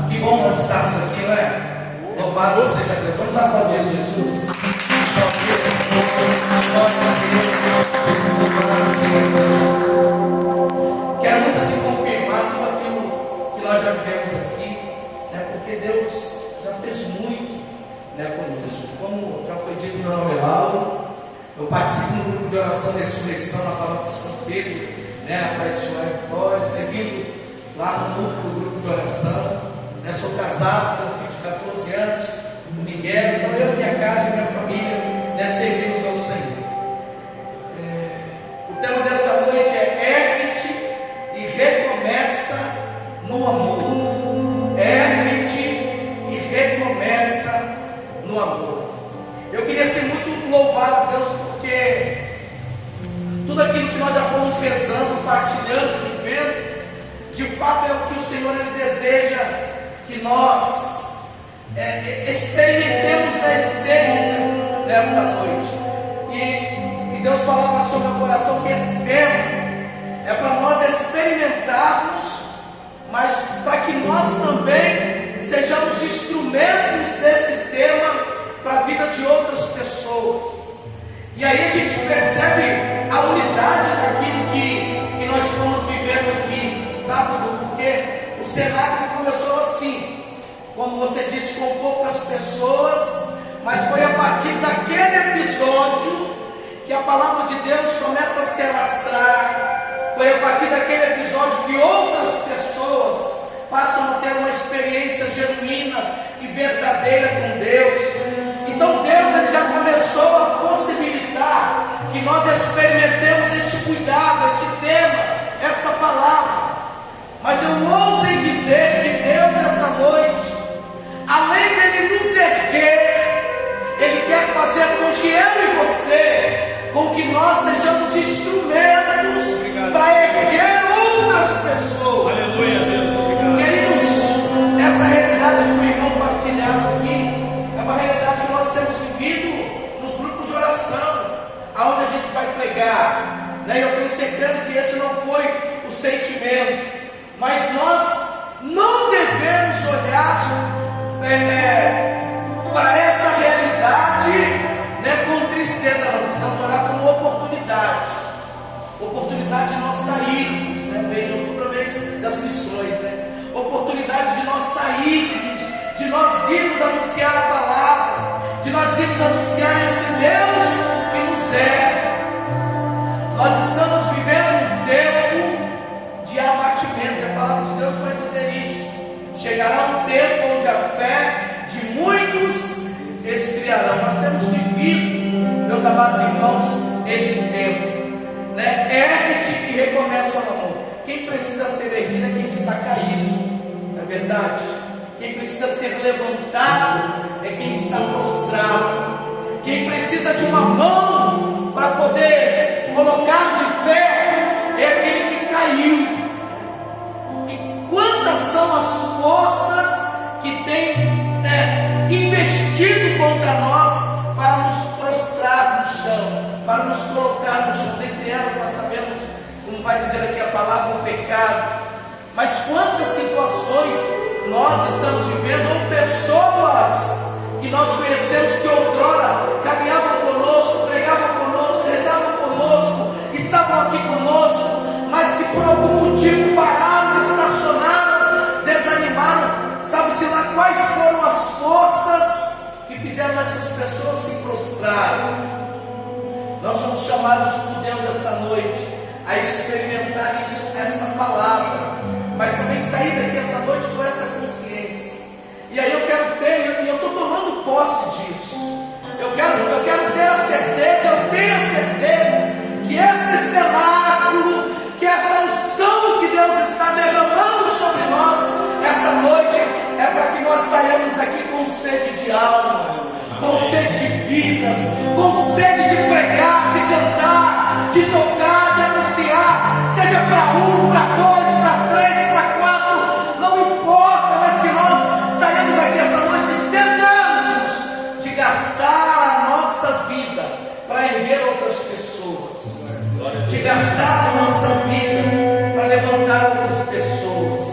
Que bom nós estarmos aqui, não é? Louvado seja Deus. Vamos aplaudir Jesus. Quero muito assim confirmar tudo aquilo que nós já vivemos aqui, né? Porque Deus já fez muito, né, conosco. Como já foi dito no meu nome Lauro, eu participo do grupo de oração da ressurreição na palavra de São Pedro, né, na Praia de Soares Vitória, servindo lá no grupo de oração, né? Sou casado, tenho um filho de 14 anos, o Miguel. Então eu, minha casa e minha família, né, servimos ao Senhor. O tema dessa noite é ergue-te e recomeça no amor. Ergue-te e recomeça no amor. Eu queria ser muito louvado a Deus, porque tudo aquilo que nós já fomos rezando, partilhando, vivendo, de fato é o que o Senhor Ele deseja que nós experimentemos na essência nessa noite. E Deus falava sobre o coração que esse tema é para nós experimentarmos, mas para que nós também sejamos instrumentos desse tema para a vida de outras pessoas. E aí a gente percebe a unidade daquilo que nós estamos vivendo aqui, sabe? Porque o cenário começou assim, como você disse, com poucas pessoas, mas foi a partir daquele episódio que a palavra de Deus começa a se alastrar. Foi a partir daquele episódio que outras pessoas passam a ter uma experiência genuína e verdadeira com Deus. Então Deus ele já começou a possibilitar que nós experimentemos este cuidado, este tema, esta palavra. Mas eu ouso em dizer que Deus essa noite, além dele nos erguer, Ele quer fazer com que eu e você, com que nós sejamos instrumentos para erguer outras pessoas. Aleluia, Deus, obrigado. Queridos, essa realidade que o irmão partilhava aqui é uma realidade que nós temos vivido nos grupos de oração, aonde a gente vai pregar, né? Eu tenho certeza que esse não foi o sentimento, mas nós não devemos olhar para essa realidade, né, com tristeza. Nós precisamos olhar como oportunidade de nós sairmos, né? Mês de outubro, mês das missões, né? Oportunidade de nós sairmos, de nós irmos anunciar a palavra, de nós irmos anunciar esse Deus que nos é. Nós estamos vivendo um tempo de abatimento, a palavra de Deus vai dizer isso. Chegará um tempo onde a fé de muitos esfriará. Nós temos vivido, meus amados irmãos, este tempo, né? Ergue-te e recomeça o amor. Quem precisa ser erguido é quem está caído, não é verdade? Quem precisa ser levantado é quem está prostrado. Quem precisa de uma mão para poder colocar de pé é aquele que caiu. E quantas são as forças que têm investido contra nós para nos prostrar no chão, para nos colocar no chão? Dentre elas nós sabemos, como vai dizer aqui a palavra, o pecado. Mas quantas situações nós estamos vivendo, ou pessoas que nós conhecemos que outrora caminhavam conosco, pregavam conosco, rezavam conosco, estavam aqui conosco, mas que por algum motivo pararam, estacionaram, desanimaram. Sabe-se lá quais foram as forças que fizeram essas pessoas se prostrarem. Nós somos chamados por Deus essa noite a experimentar isso, essa palavra, mas também sair daqui essa noite com essa consciência. E aí eu quero ter, e eu estou tomando posse disso. Eu quero ter a certeza, eu tenho a certeza que esse cenáculo, que essa unção que Deus está derramando sobre nós essa noite, é para que nós saiamos daqui com sede de almas, com sede de vidas, com sede de pregar, de cantar, de tocar, de anunciar, seja para um, para dois, para três, para quatro, não importa, mas que nós saiamos aqui essa noite sedando de gastar a nossa vida para erguer outras pessoas, de gastar a nossa vida para levantar outras pessoas.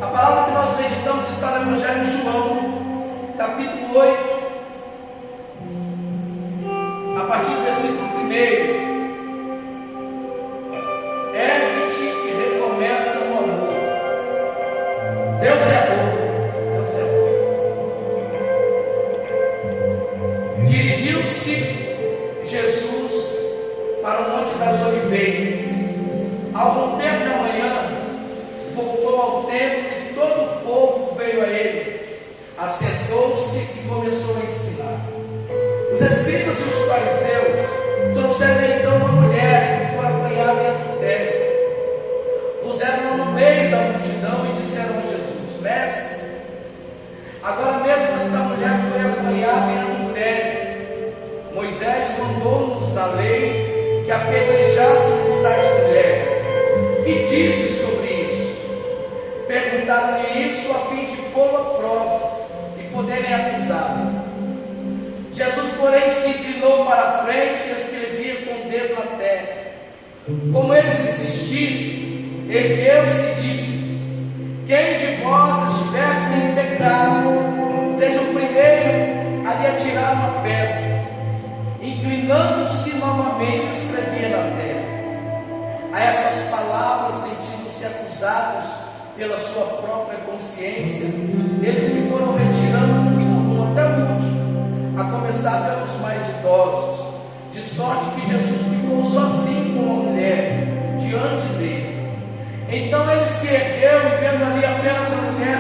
A palavra que nós meditamos está dizes sobre isso? Perguntaram-lhe isso a fim de pô-lo à prova e poderem acusá-lo. Jesus, porém, se inclinou para a frente e escrevia com o dedo na terra. Como eles insistissem, ergueu-se e disse-lhes: quem de vós estiver sem pecado, seja o primeiro a lhe atirar uma pedra. Inclinando-se novamente, escrevia na terra. A essas palavras, sentindo-se acusados pela sua própria consciência, eles se foram retirando um até o último, a começar pelos mais idosos, de sorte que Jesus ficou sozinho com a mulher diante dele. Então ele se ergueu e, vendo ali apenas a mulher,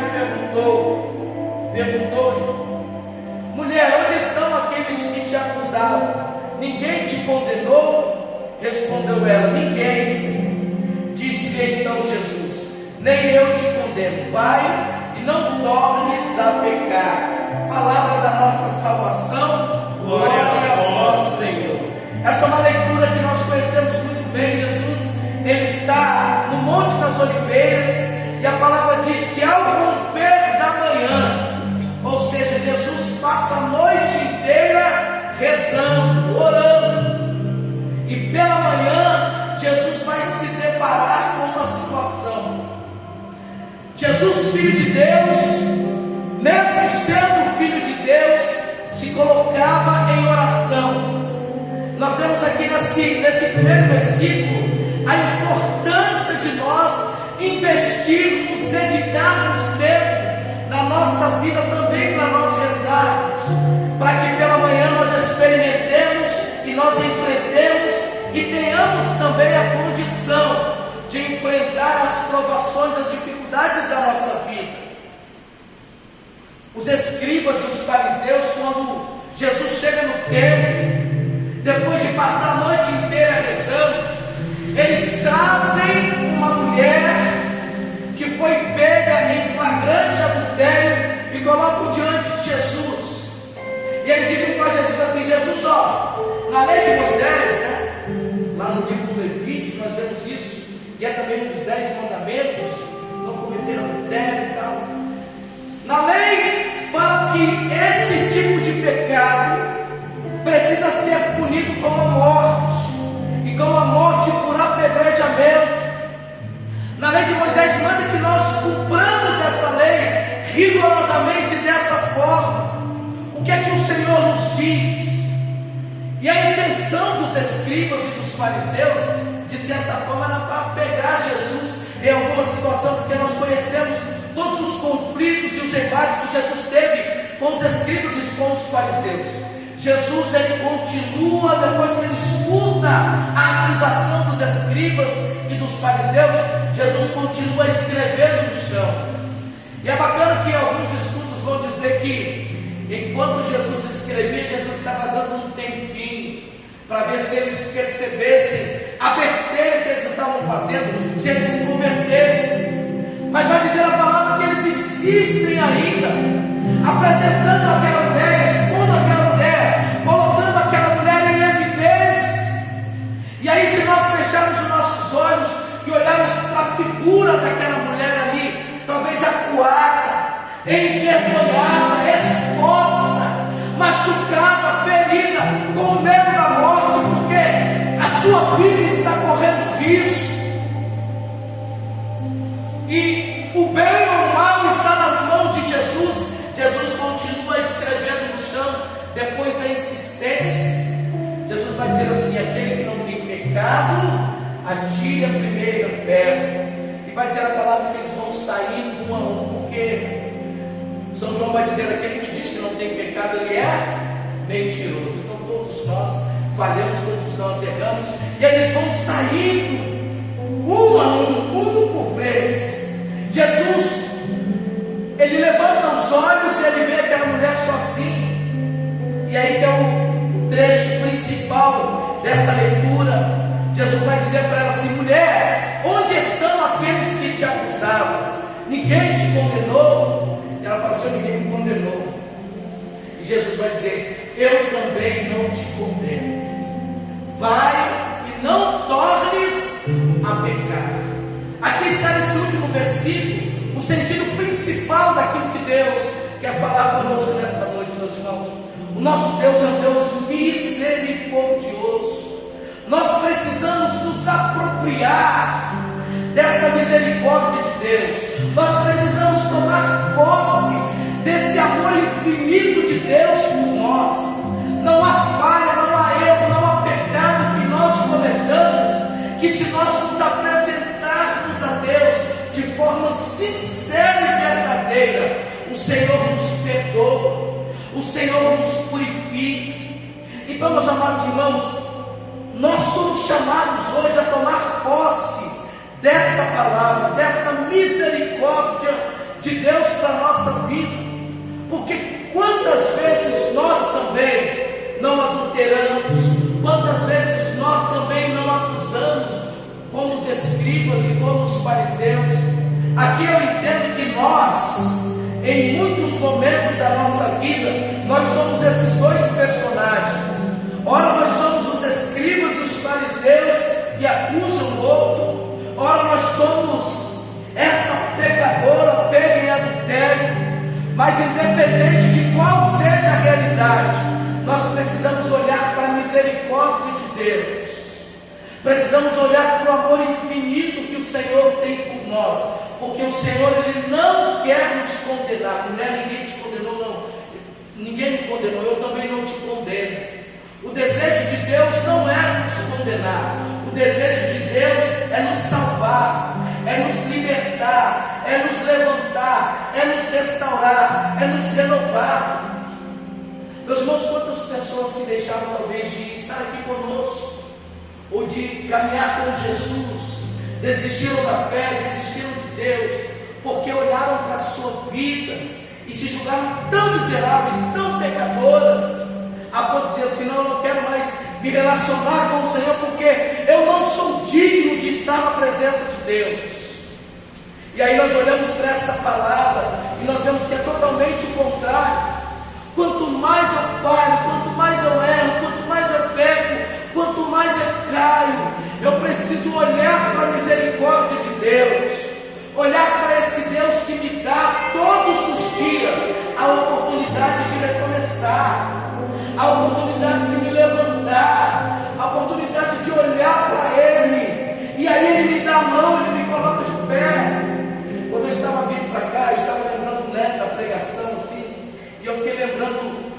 perguntou-lhe: mulher, onde estão aqueles que te acusavam? Ninguém te condenou? Respondeu ela: ninguém, Senhor. Disse-lhe então Jesus: nem eu te condeno, vai e não tornes a pecar. Palavra da nossa salvação, glória a vós, Senhor. Essa é uma leitura que nós conhecemos muito bem. Jesus, ele está no Monte das Oliveiras, e a palavra diz que ao romper da manhã, ou seja, Jesus passa a noite inteira rezando, orando, e pela manhã Jesus vai se deparar com uma situação. Jesus, Filho de Deus, mesmo sendo Filho de Deus, se colocava em oração. Nós vemos aqui nesse primeiro versículo a importância de nós investirmos, dedicarmos tempo na nossa vida também para nós rezarmos, para que pela manhã nós experimentemos e nós enfrentemos e tenhamos também a condição de enfrentar as provações, as dificuldades da nossa vida. Os escribas e os fariseus, quando Jesus chega no templo, depois de passar a noite inteira rezando, eles trazem uma mulher que foi pega em flagrante adultério e colocam diante de Jesus. E eles dizem para Jesus assim: Jesus, na lei de Moisés, lá no livro do Levítico nós vemos isso, e é também um dos 10 mandamentos, não cometer adultério e tal. Na lei fala que esse tipo de pecado precisa ser punido com a morte, e com a morte por apedrejamento. Na lei de Moisés manda que nós cumpramos essa lei rigorosamente dessa forma. O que é que o Senhor nos diz? E a intenção dos escribas e dos fariseus, de certa forma, era para pegar Jesus em alguma situação, porque nós conhecemos todos os conflitos e os embates que Jesus teve com os escribas e com os fariseus. Jesus, ele continua, depois que ele escuta a acusação dos escribas e dos fariseus, Jesus continua escrevendo no chão. E é bacana que alguns estudos vão dizer que enquanto Jesus escrevia, Jesus estava dando um tempinho para ver se eles percebessem a besteira que eles estavam fazendo, se eles se convertessem. Mas vai dizer a palavra que eles insistem ainda, apresentando aquela mulher, expondo aquela mulher, colocando aquela mulher em evidência. E aí, se nós fecharmos os nossos olhos e olharmos para a figura daquela mulher ali, talvez acuada, envergonhada, exposta, machucada, ferida, com medo da morte, porque a sua vida está correndo risco, e o bem ou o mal está nas mãos de Jesus. Jesus continua escrevendo no chão, depois da insistência. Jesus vai dizer assim: aquele que não tem pecado, atire a primeira pedra. E vai dizer a palavra que eles vão sair um a um, porque São João vai dizer: aquele que diz que não tem pecado, ele é mentiroso. Então todos nós falhamos, todos nós erramos, e eles vão saindo um a um por vez. Jesus, ele levanta os olhos e ele vê aquela mulher sozinha. E aí que é o trecho principal dessa leitura. Jesus vai dizer para ela assim: mulher, onde estão aqueles que te acusavam? Ninguém te condenou? E ela fala assim: ninguém me condenou. E Jesus vai dizer: eu também não te condeno. Vai e não tornes a pecar. Aqui está nesse último versículo o sentido principal daquilo que Deus quer falar conosco nessa noite, meus irmãos. O nosso Deus é um Deus misericordioso. Nós precisamos nos apropriar desta misericórdia de Deus. Nós precisamos tomar posse desse amor infinito de Deus por nós. Não há falha, não há erro, não há pecado que nós cometamos, que se nós nos apresentarmos a Deus de forma sincera e verdadeira, o Senhor nos perdoa, o Senhor nos purifica. Então, meus amados irmãos, nós somos chamados hoje a tomar posse desta palavra, desta misericórdia de Deus para a nossa vida. Porque quantas vezes nós também não adulteramos, quantas vezes nós também não acusamos, como os escribas e como os fariseus. Aqui eu entendo que nós, em muitos momentos da nossa vida, nós somos esses dois personagens. Ora nós somos os escribas e os fariseus que acusam o outro, ora nós somos essa pecadora pega em adultério. Mas independente de qual seja a realidade, nós precisamos olhar para a misericórdia de Deus. Precisamos olhar para o amor infinito que o Senhor tem por nós, porque o Senhor, Ele não quer nos condenar. Mulher, ninguém te condenou, não. Ninguém me condenou, eu também não te condeno. O desejo de Deus não é nos condenar. O desejo de Deus é nos salvar, é nos libertar, é nos levantar, é nos restaurar, é nos renovar. Meus irmãos, quantas pessoas que deixaram talvez de estar aqui conosco, ou de caminhar com Jesus, desistiram da fé, desistiram de Deus, porque olharam para a sua vida e se julgaram tão miseráveis, tão pecadoras, a ponto de dizer assim: não, eu não quero mais me relacionar com o Senhor, porque eu não sou digno de estar na presença de Deus. E aí nós olhamos para essa palavra e nós vemos que é totalmente o contrário. Quanto mais eu falho, quanto mais eu erro, quanto mais eu peco, quanto mais eu caio, eu preciso olhar para a misericórdia de Deus, olhar para esse Deus que me dá todos os dias a oportunidade de recomeçar, a oportunidade de me levantar, a oportunidade de olhar para Ele, e aí Ele me dá a mão, Ele me coloca de pé. Quando eu estava vindo para cá, eu estava lembrando, né, da pregação assim, e eu fiquei lembrando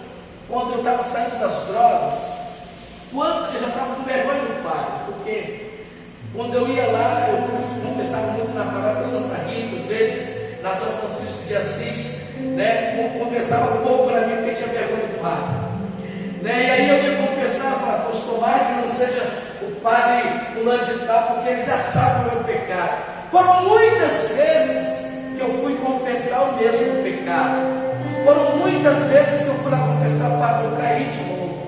quando eu estava saindo das drogas, quanto eu já estava com vergonha do Pai, porque quando eu ia lá, eu confessava muito na paróquia Santa Rita, às vezes na São Francisco de Assis, né, confessava pouco para mim porque tinha vergonha do Pai, né, e aí eu ia confessar, falava: pois tomara que não seja o padre fulano de tal, porque ele já sabe o meu pecado. Foram muitas vezes que eu fui confessar o mesmo pecado. Foram muitas vezes que eu fui lá confessar: padre, eu caí de novo,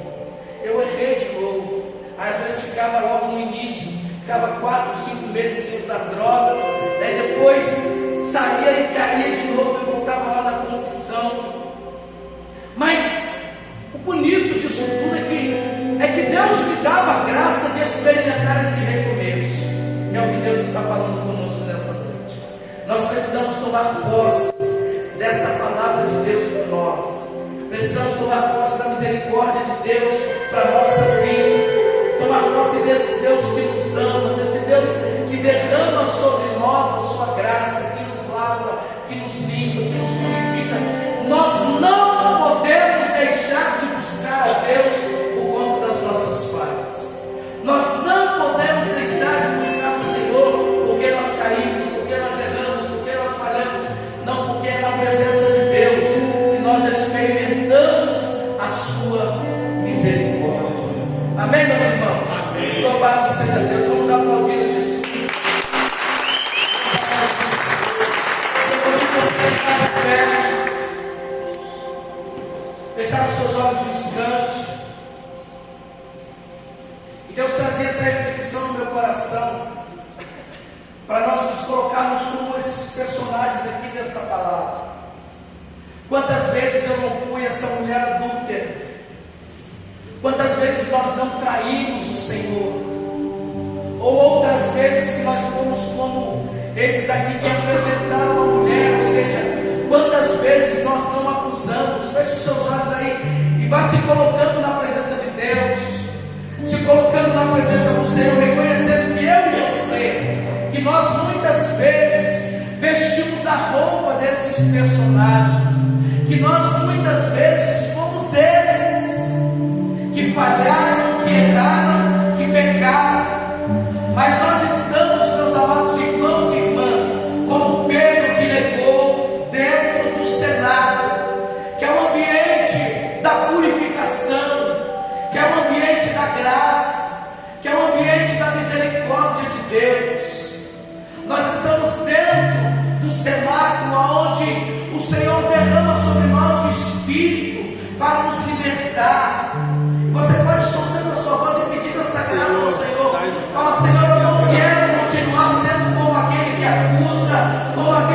eu errei de novo. Às vezes ficava logo no início, ficava 4, 5 meses sem usar drogas, aí depois saía e caía de novo e voltava lá na confissão. Mas o bonito disso tudo é que Deus me dava a graça de experimentar esse recomeço, que é o que Deus está falando conosco nessa noite. Nós precisamos tomar posse desta palavra de Deus para nós. Precisamos tomar posse da misericórdia de Deus para a nossa vida, tomar posse desse Deus que nos ama, desse Deus que derrama sobre nós a sua graça, que nos lava, que nos limpa, que nos purifica. Nós não podemos deixar de buscar a Deus por conta das nossas falhas. Nós não podemos deixar de buscar o Senhor porque nós caímos, porque nós erramos, porque nós falhamos. Não, porque é na presença de Deus que nós experimentamos a sua misericórdia. Amém, meus irmãos? Amém. Louvado seja Deus. Vamos aplaudir a Jesus. Eu vou que você ficar de pé, fechar os seus olhos no instante. E Deus trazia essa reflexão no meu coração, para nós nos colocarmos como esses personagens aqui dessa palavra. Quantas vezes eu não fui essa mulher adúltera? Quantas vezes nós não traímos o Senhor? Ou outras vezes que nós fomos como esses aqui que apresentaram uma mulher, ou seja, quantas vezes nós não acusamos? Feche os seus olhos aí e vá se colocando na presença de Deus, se colocando na presença do Senhor, reconhecendo que eu e você, que nós muitas vezes vestimos a roupa desses personagens, que nós muitas vezes fomos esses que falharam, que erraram, que pecaram, mas nós estamos, meus amados irmãos e irmãs, como Pedro que negou, dentro do Senado, que é o ambiente da purificação, que é o ambiente da graça, que é o ambiente da misericórdia de Deus. Nós estamos dentro do cenáculo onde o Senhor derrama sobre nós o Espírito para nos libertar. Você pode soltando a sua voz e pedindo essa graça ao Senhor. Fala: Senhor, eu não quero continuar sendo como aquele que acusa, como aquele